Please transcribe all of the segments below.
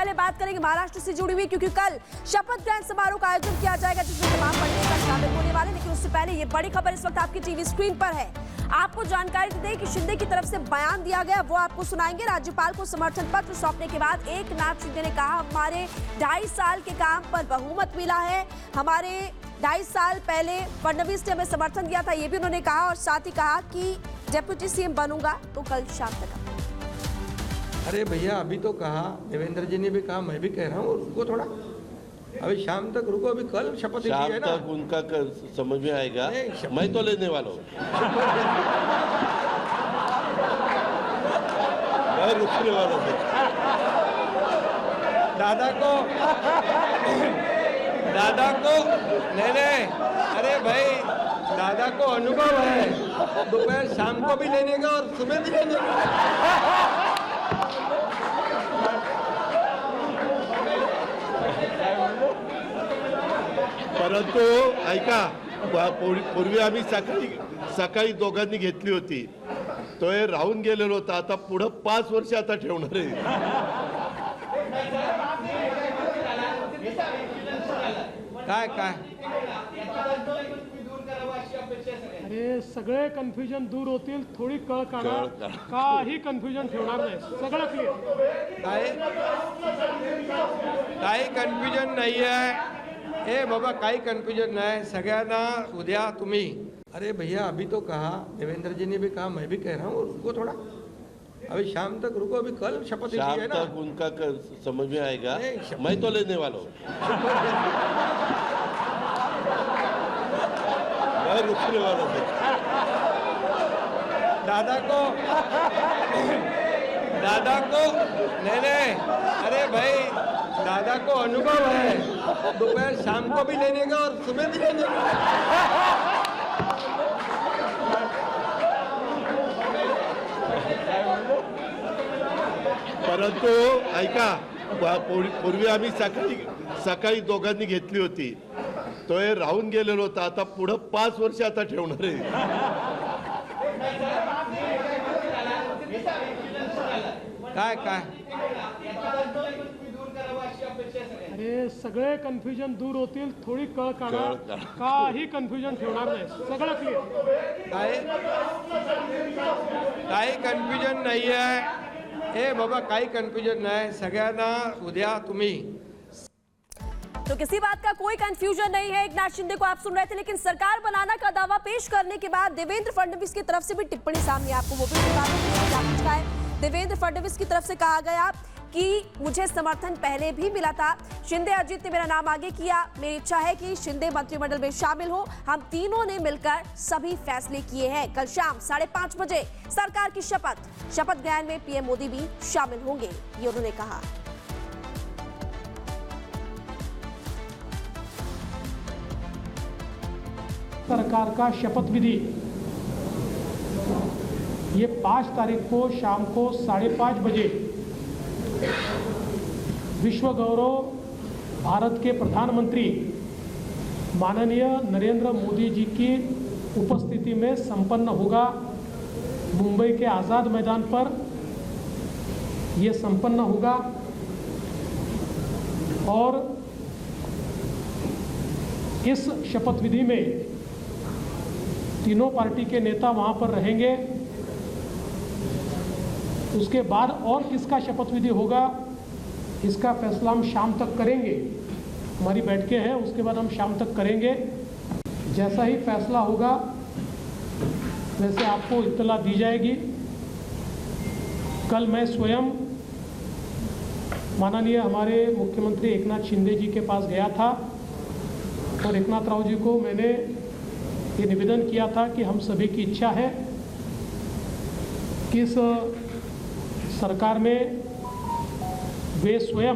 पहले बात करेंगे महाराष्ट्र से जुड़ी हुई, क्योंकि कल शपथ ग्रहण समारोह का आयोजन किया जाएगा जिसमें तमाम पंडित शामिल होने वाले। लेकिन उससे पहले ये बड़ी खबर इस वक्त आपकी टीवी स्क्रीन पर है। आपको जानकारी दें कि शिंदे की तरफ से बयान दिया गया, वो आपको सुनाएंगे। राज्यपाल को समर्थन पत्र सौंपने के बाद एकनाथ शिंदे ने कहा, हमारे 2.5 साल के काम पर बहुमत मिला है। हमारे 2.5 साल पहले फडणवीस ने हमें समर्थन दिया था, ये भी उन्होंने कहा। और साथ ही कहा कि डिप्टी सीएम बनूंगा तो कल शाम तक। अरे भैया, अभी तो कहा, देवेंद्र जी ने भी कहा, मैं भी कह रहा हूँ, रुको थोड़ा, अभी शाम तक रुको। अभी कल शपथ शाम है ना, तक उनका समझ में आएगा। मैं तो लेने वाला हूँ। मैं रुकने वाला हूँ। दादा को नहीं, अरे भाई, दादा को अनुभव है, दोपहर शाम को भी लेने का और सुबह भी लेने का। परंतु ऐका, पूर्वी आम्ही सकाळी दोघांनी घेतली होती, तो हे राहून गेलेलो होता। आता पुढे 5 वर्ष आता ठेवणार आहे। काय अरे सगळे कन्फ्युजन दूर होतील, थोडी कळ काढा, काही कन्फ्युजन ठेवणार नाही, सगळं क्लिअर। काही कन्फ्युजन नाही आहे। ए बाबा, काही कन्फ्युजन नाही, सगळ्यांना उद्या तुम्ही। अरे भैया, अभी तो कहा, देवेंद्र जी ने भी कहा, मैं भी कह रहा हूँ, रुको थोड़ा, अभी शाम तक रुको। अभी कल शपथ शाम है ना, तक उनका समझ में आएगा। मैं तो लेने वाला हूँ। मैं रुकने वाला हूँ। दादा को नहीं, अरे भाई, दादा को अनुभव है, दोपहर शाम को भी लेने का और सुबह भी लेने का। परंतु ऐका, पूर्वी आम्ही सकाळी दोघांनी घेतली होती, तो हे राहून गेलेलो होता। आता पुढे 5 वर्ष आता ठेवणार आहे। काय अरे सगळे कन्फ्युजन दूर होतील, थोडी कळ काढा, काही कन्फ्युजन ठेवणार नाही, सगळं क्लिअर। काही कन्फ्युजन नाही आहे। ए बाबा, काही कन्फ्युजन नाही, सगळ्यांना उद्या तुम्ही। तो किसी बात का कोई कंफ्यूजन नहीं है। एकनाथ शिंदे को आप सुन रहे थे, लेकिन सरकार बनाना का दावा पेश करने के बाद देवेंद्र फडणवीस की तरफ से भी टिप्पणी सामने, आपको वो भी बता दें। देवेंद्र फडणवीस की तरफ से कहा गया कि मुझे समर्थन पहले भी मिला था, शिंदे अजीत ने मेरा नाम आगे किया, मेरी इच्छा है कि शिंदे मंत्रिमंडल में शामिल हो, हम तीनों ने मिलकर सभी फैसले किए हैं। कल शाम 5:30 बजे सरकार की शपथ ग्रहण में पीएम मोदी भी शामिल होंगे, ये उन्होंने कहा। सरकार का शपथ विधि ये 5 तारीख को शाम को 5:30 बजे विश्व गौरव भारत के प्रधानमंत्री माननीय नरेंद्र मोदी जी की उपस्थिति में संपन्न होगा। मुंबई के आज़ाद मैदान पर ये संपन्न होगा और इस शपथ विधि में तीनों पार्टी के नेता वहां पर रहेंगे। उसके बाद और किसका शपथ विधि होगा, इसका फैसला हम शाम तक करेंगे। हमारी बैठकें हैं, उसके बाद हम शाम तक करेंगे। जैसा ही फैसला होगा वैसे आपको इत्तला दी जाएगी। कल मैं स्वयं माननीय हमारे मुख्यमंत्री एकनाथ शिंदे जी के पास गया था और एकनाथ राव जी को मैंने ये निवेदन किया था कि हम सभी की इच्छा है कि इस सरकार में वे स्वयं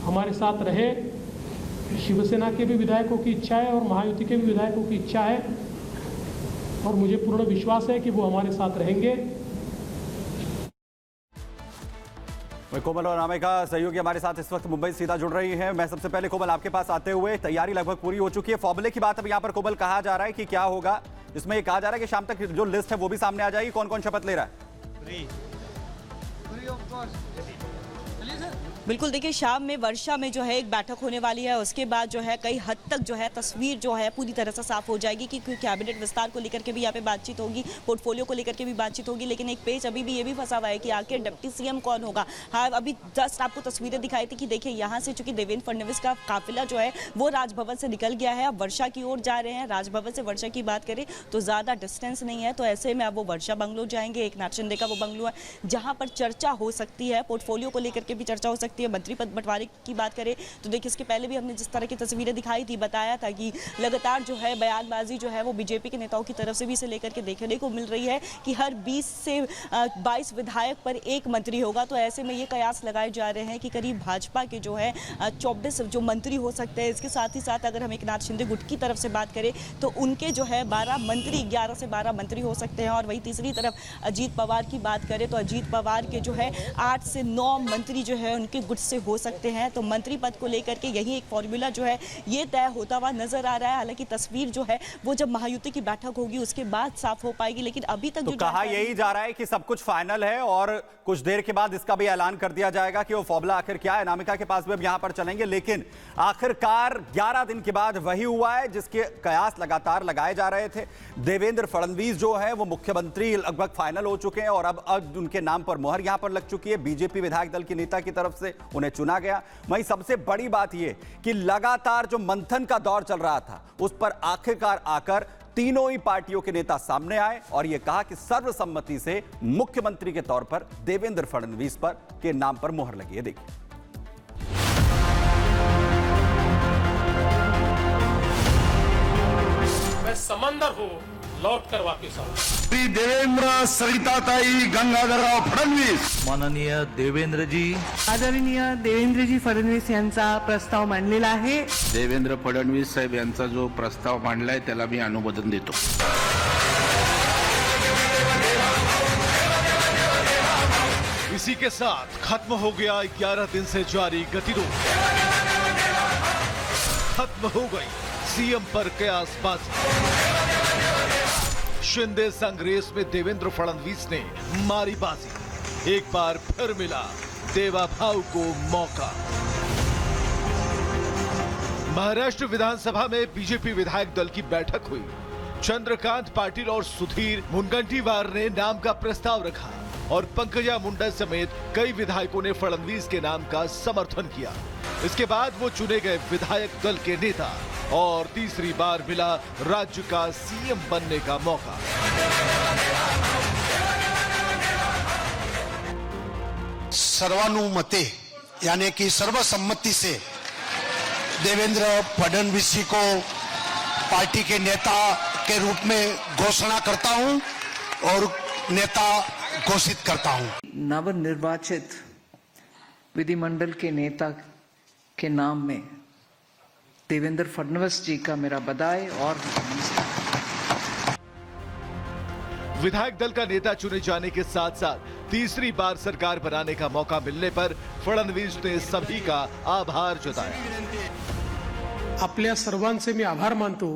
हमारे साथ रहे। शिवसेना के भी विधायकों की इच्छा है और महायुति के भी विधायकों की इच्छा है और मुझे पूर्ण विश्वास है कि वो हमारे साथ रहेंगे। कोमल और अनामिका सहयोगी हमारे साथ इस वक्त मुंबई सीधा जुड़ रही हैं। मैं सबसे पहले कोमल आपके पास आते हुए, तैयारी लगभग पूरी हो चुकी है। फॉर्मूले की बात अब यहाँ पर कोमल कहा जा रहा है कि क्या होगा, इसमें ये कहा जा रहा है कि शाम तक जो लिस्ट है वो भी सामने आ जाएगी। कौन कौन शपथ ले रहा है? बिल्कुल, देखिए शाम में वर्षा में जो है एक बैठक होने वाली है, उसके बाद जो है कई हद तक जो है तस्वीर जो है पूरी तरह से साफ हो जाएगी कि कैबिनेट विस्तार को लेकर के भी यहाँ पे बातचीत होगी, पोर्टफोलियो को लेकर के भी बातचीत होगी, लेकिन एक पेज अभी भी ये भी फंसा हुआ है कि आखिर डिप्टी सीएम कौन होगा। हाँ, अभी जस्ट आपको तस्वीरें दिखाई थी कि देखिए यहाँ से चूंकि देवेंद्र फडणवीस का काफिला जो है वो राजभवन से निकल गया है, अब वर्षा की ओर जा रहे हैं। राजभवन से वर्षा की बात करें तो ज़्यादा डिस्टेंस नहीं है, तो ऐसे में अब वो वर्षा बंगलो जाएंगे। एक नाथ शिंदे का वो बंगलो है जहाँ पर चर्चा हो सकती है, पोर्टफोलियो को लेकर के भी चर्चा हो सकती है। मंत्री पद बंटवारे की बात करें तो देखिए इसके पहले भी हमने जिस तरह की तस्वीरें दिखाई थी, बताया था कि लगातार जो है बयानबाजी जो है वो बीजेपी के नेताओं की तरफ से भी इसे लेकर के देखने को मिल रही है कि हर 20 से 22 विधायक पर एक मंत्री होगा। तो ऐसे में ये कयास लगाए जा रहे हैं कि करीब भाजपा के जो है 24 जो मंत्री हो सकते हैं। इसके साथ ही साथ अगर हम एक नाथ शिंदे गुट की तरफ से बात करें तो उनके जो है 12 मंत्री, 11 से 12 मंत्री हो सकते हैं। और वही तीसरी तरफ अजीत पवार की बात करें तो अजीत पवार के जो है 8 से 9 मंत्री जो है उनके गुट से हो सकते हैं। तो मंत्री पद को लेकर के यही एक फॉर्मूला जो है ये तय होता हुआ नजर आ रहा है। हालांकि तस्वीर जो है वो जब महायुति की बैठक होगी उसके बाद साफ हो पाएगी, लेकिन अभी तक तो कहा यही जा रहा है कि सब कुछ फाइनल है और कुछ देर के बाद इसका भी ऐलान कर दिया जाएगा कि वो फॉर्मूला आखिर क्या है। अनामिका के पास भी अब यहां पर चलेंगे, लेकिन आखिरकार 11 दिन के बाद वही हुआ है जिसके कयास लगातार लगाए जा रहे थे। देवेंद्र फडणवीस जो है वो मुख्यमंत्री लगभग फाइनल हो चुके हैं और अब उनके नाम पर मुहर यहां पर लग चुकी है। बीजेपी विधायक दल के नेता की तरफ से उन्हें चुना गया। वहीं सबसे बड़ी बात यह कि लगातार जो मंथन का दौर चल रहा था उस पर आखिरकार आकर तीनों ही पार्टियों के नेता सामने आए और यह कहा कि सर्वसम्मति से मुख्यमंत्री के तौर पर देवेंद्र फडणवीस पर के नाम पर मुहर लगी है। देखिए, मैं समंदर हूं, लौट कर वापिस आऊं। श्री देवेंद्र सरिताताई गंगाधरराव फडणवीस, माननीय देवेंद्रजी, आदरणीय देवेंद्रजी फडणवीस यांचा प्रस्ताव मांडलेला आहे। देवेंद्र फडणवीस साहेब यांचा जो प्रस्ताव मांडलाय त्याला मी अनुमोदन देतो। इसी के साथ खत्म हो गया 11 दिन से जारी गतिरोध, खत्म हो गई सीएम पर कयासबाजी। शिंदे संग रेस में देवेंद्र फडणवीस ने मारी बाजी, एक बार फिर मिला देवा भाव को मौका। महाराष्ट्र विधानसभा में बीजेपी विधायक दल की बैठक हुई। चंद्रकांत पाटिल और सुधीर मुनगंटीवार ने नाम का प्रस्ताव रखा और पंकजा मुंडा समेत कई विधायकों ने फडणवीस के नाम का समर्थन किया। इसके बाद वो चुने गए विधायक दल के नेता और तीसरी बार मिला राज्य का सीएम बनने का मौका। सर्वानुमते यानी कि सर्वसम्मति से देवेंद्र फडणवीस जी को पार्टी के नेता के रूप में घोषणा करता हूं और नेता घोषित करता हूं। नवनिर्वाचित विधिमंडल के नेता के नाम में देवेंद्र फडणवीस जी का मेरा बधाई और विधायक दल का नेता चुने जाने के साथ साथ तीसरी बार सरकार बनाने का मौका मिलने पर फडणवीस ने सभी का आभार जताया। आपल्या सर्वांचे मी आभार मानतो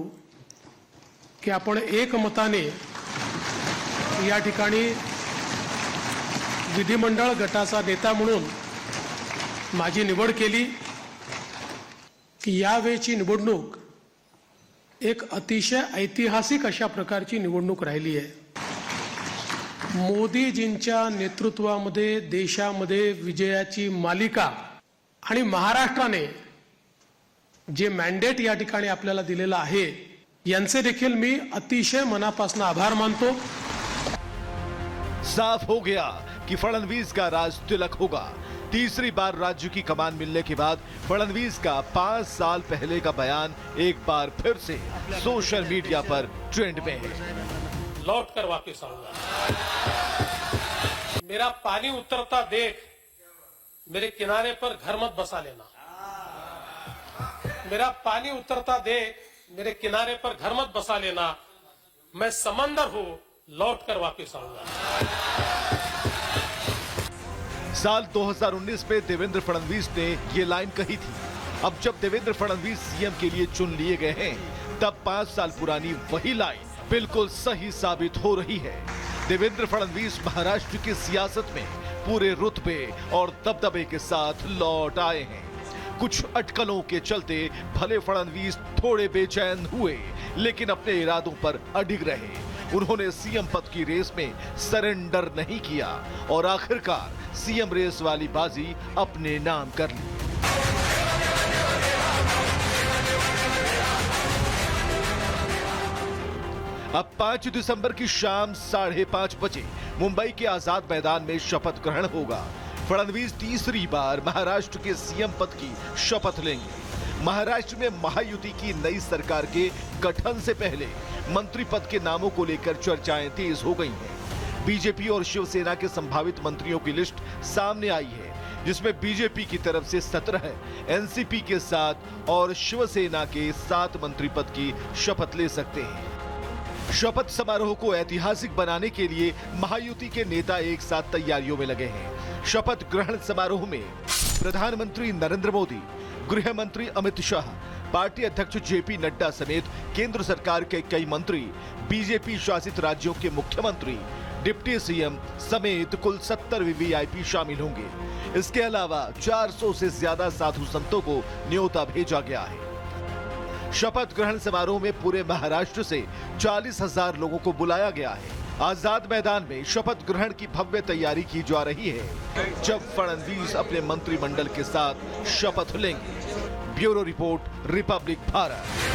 की आपण एकमताने या ठिकाणी विधिमंडळ गटाचा नेता म्हणून माझी निवड केली की यावेळची निवडणूक एक अतिशय ऐतिहासिक अशा प्रकारची निवडणूक राहिली आहे। मोदीजींच्या नेतृत्वामध्ये देशामध्ये विजयाची मालिका आणि महाराष्ट्राने जे मॅन्डेट या ठिकाणी आपल्याला दिलेला आहे यांचे देखील मी अतिशय मनापासून आभार मानतो। साफ हो गया कि फडणवीस का राज तिलक होगा। तीसरी बार राज्य की कमान मिलने के बाद फडणवीस का 5 साल पहले का बयान एक बार फिर से सोशल मीडिया पर ट्रेंड में है। लौट कर वापिस आऊंगा। मेरा पानी उतरता देख मेरे किनारे पर घर मत बसा लेना। मेरा पानी उतरता देख मेरे किनारे पर घर मत बसा लेना। मैं समंदर हूं, लौट कर वापिस आऊंगा। साल 2019 में देवेंद्र फडणवीस ने ये लाइन कही थी। अब जब देवेंद्र फडणवीस सीएम के लिए चुन लिए गए हैं तब 5 साल पुरानी वही लाइन बिल्कुल सही साबित हो रही है। देवेंद्र फडणवीस महाराष्ट्र की सियासत में पूरे रुतबे और दबदबे के साथ लौट आए हैं। कुछ अटकलों के चलते भले फडणवीस थोड़े बेचैन हुए, लेकिन अपने इरादों पर अडिग रहे। उन्होंने सीएम पद की रेस में सरेंडर नहीं किया और आखिरकार सीएम रेस वाली बाजी अपने नाम कर ली। अब 5 दिसंबर की शाम 5:30 बजे मुंबई के आजाद मैदान में शपथ ग्रहण होगा। फडणवीस तीसरी बार महाराष्ट्र के सीएम पद की शपथ लेंगे। महाराष्ट्र में महायुति की नई सरकार के गठन से पहले मंत्री पद के नामों को लेकर चर्चाएं तेज हो गई हैं। बीजेपी और शिवसेना के संभावित मंत्रियों की लिस्ट सामने आई है, जिसमें बीजेपी की तरफ से 17, एनसीपी के 7 और शिवसेना के 7 मंत्री पद की शपथ ले सकते हैं। शपथ समारोह को ऐतिहासिक बनाने के लिए महायुति के नेता एक साथ तैयारियों में लगे हैं। शपथ ग्रहण समारोह में प्रधानमंत्री नरेंद्र मोदी, गृह मंत्री अमित शाह, पार्टी अध्यक्ष जेपी नड्डा समेत केंद्र सरकार के कई मंत्री, बीजेपी शासित राज्यों के मुख्यमंत्री, डिप्टी सीएम समेत कुल 70 वीवीआईपी शामिल होंगे। इसके अलावा 400 से ज्यादा साधु संतों को न्योता भेजा गया है। शपथ ग्रहण समारोह में पूरे महाराष्ट्र से 40,000 लोगों को बुलाया गया है। आजाद मैदान में शपथ ग्रहण की भव्य तैयारी की जा रही है, जब फडणवीस अपने मंत्रिमंडल के साथ शपथ लेंगे। Bureau report, Republic Bharat.